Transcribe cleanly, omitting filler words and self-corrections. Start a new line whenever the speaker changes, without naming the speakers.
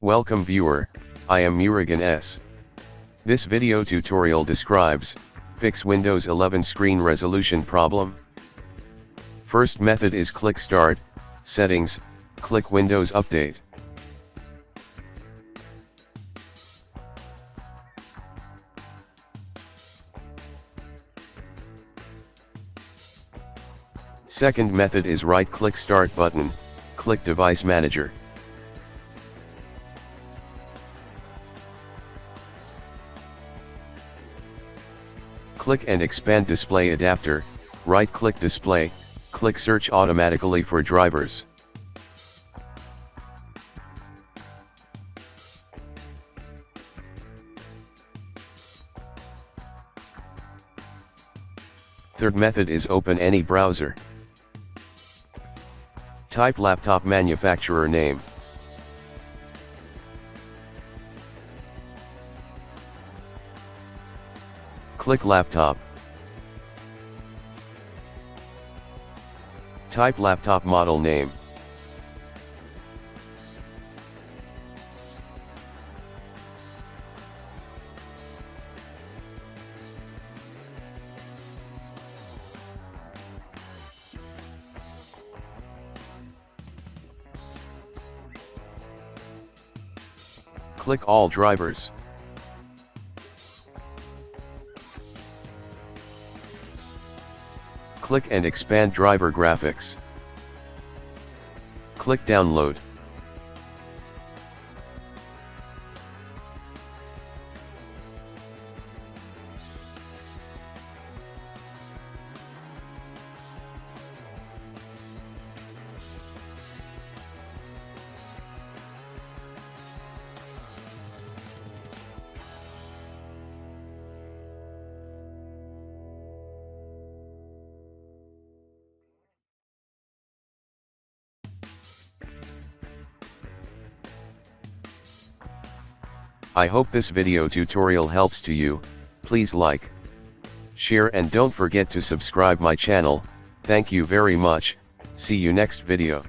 Welcome viewer, I am Murugan S. This video tutorial describes, fix Windows 11 screen resolution problem. First method is click Start, Settings, click Windows Update. Second method is right-click Start button, click Device Manager. Click and expand Display Adapter, right-click Display, click Search automatically for drivers. Third method is open any browser. Type laptop manufacturer name. Click Laptop. Type laptop model name. Click all drivers. Click and expand driver graphics. Click Download. I hope this video tutorial helps to you. Please like, share and don't forget to subscribe my channel. Thank you very much. See you next video.